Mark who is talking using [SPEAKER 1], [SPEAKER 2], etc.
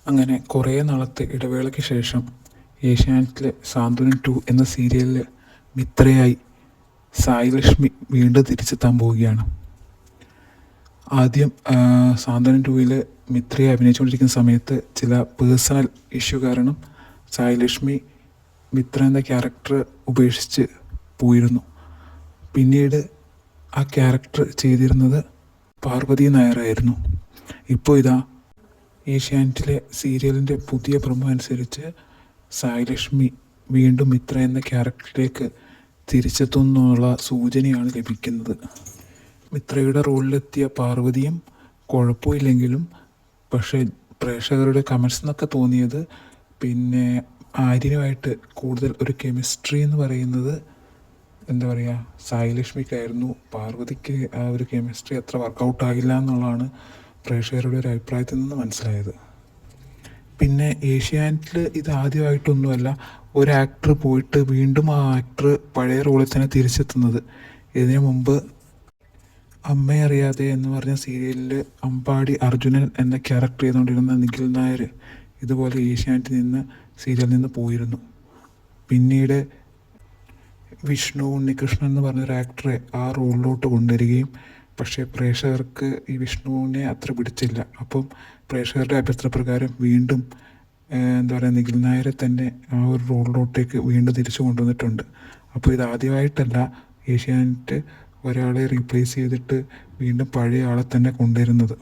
[SPEAKER 1] അങ്ങനെ കുറേ നാളത്തെ ഇടവേളയ്ക്ക് ശേഷം ഏഷ്യാനെറ്റിലെ സാന്ത്വനം 2 എന്ന സീരിയലിൽ മിത്രയായി സായി ലക്ഷ്മി വീണ്ടും തിരിച്ചെത്താൻ പോവുകയാണ്. ആദ്യം സാന്ത്വനം 2-ൽ മിത്രയെ അഭിനയിച്ചുകൊണ്ടിരിക്കുന്ന സമയത്ത് ചില പേഴ്സണൽ ഇഷ്യൂ കാരണം സായി ലക്ഷ്മി മിത്ര എന്ന ക്യാരക്ടർ ഉപേക്ഷിച്ച് പോയിരുന്നു. പിന്നീട് ആ ക്യാരക്ടർ ചെയ്തിരുന്നത് പാർവതി നായരായിരുന്നു. ഇപ്പോൾ ഇതാ ഏഷ്യാനെറ്റിലെ സീരിയലിൻ്റെ പുതിയ പ്രൊമോ അനുസരിച്ച് സായി ലക്ഷ്മി വീണ്ടും മിത്ര എന്ന ക്യാരക്ടറിലേക്ക് തിരിച്ചെത്തുന്നുള്ള സൂചനയാണ് ലഭിക്കുന്നത്. മിത്രയുടെ റോളിലെത്തിയ പാർവതിയും കുഴപ്പമില്ലെങ്കിലും പക്ഷേ പ്രേക്ഷകരുടെ കമൻസ് എന്നൊക്കെ തോന്നിയത് പിന്നെ ആര്യനുമായിട്ട് കൂടുതൽ ഒരു കെമിസ്ട്രി എന്ന് പറയുന്നത് എന്താ പറയുക, സായി ലക്ഷ്മിക്കായിരുന്നു. പാർവതിക്ക് ആ ഒരു കെമിസ്ട്രി അത്ര വർക്കൗട്ട് ആകില്ല എന്നുള്ളതാണ് പ്രേക്ഷകരുടെ ഒരു അഭിപ്രായത്തിൽ നിന്ന് മനസ്സിലായത്. പിന്നെ ഏഷ്യാനെറ്റിൽ ഇത് ആദ്യമായിട്ടൊന്നുമല്ല ഒരു ആക്ടർ പോയിട്ട് വീണ്ടും ആ ആക്ടർ പഴയ റോളിൽ തന്നെ തിരിച്ചെത്തുന്നത്. ഇതിനു മുമ്പ് അമ്മയറിയാതെ എന്ന് പറഞ്ഞ സീരിയലിൽ അമ്പാടി അർജുനൻ എന്ന ക്യാരക്ടർ ചെയ്തുകൊണ്ടിരുന്ന നിഖിൽ നായർ ഇതുപോലെ ഏഷ്യാനെറ്റിൽ നിന്ന് സീരിയലിൽ നിന്ന് പോയിരുന്നു. പിന്നീട് വിഷ്ണു ഉണ്ണികൃഷ്ണൻ എന്ന് പറഞ്ഞൊരു ആക്ടറെ ആ റോളിലോട്ട് കൊണ്ടുവരികയും പക്ഷേ പ്രേക്ഷകർക്ക് ഈ വിഷ്ണുവിനെ അത്ര പിടിച്ചില്ല. അപ്പം പ്രേക്ഷകരുടെ അഭ്യർത്ഥനപ്രകാരം വീണ്ടും എന്താ പറയുക, നിഖിൽ നായരെ തന്നെ ആ ഒരു റോളിലോട്ടേക്ക് വീണ്ടും തിരിച്ചു കൊണ്ടുവന്നിട്ടുണ്ട്. അപ്പോൾ ഇതാദ്യമായിട്ടല്ല ഏഷ്യാനെറ്റ് ഒരാളെ റീപ്ലേസ് ചെയ്തിട്ട് വീണ്ടും പഴയ ആളെ തന്നെ കൊണ്ടുവരുന്നത്.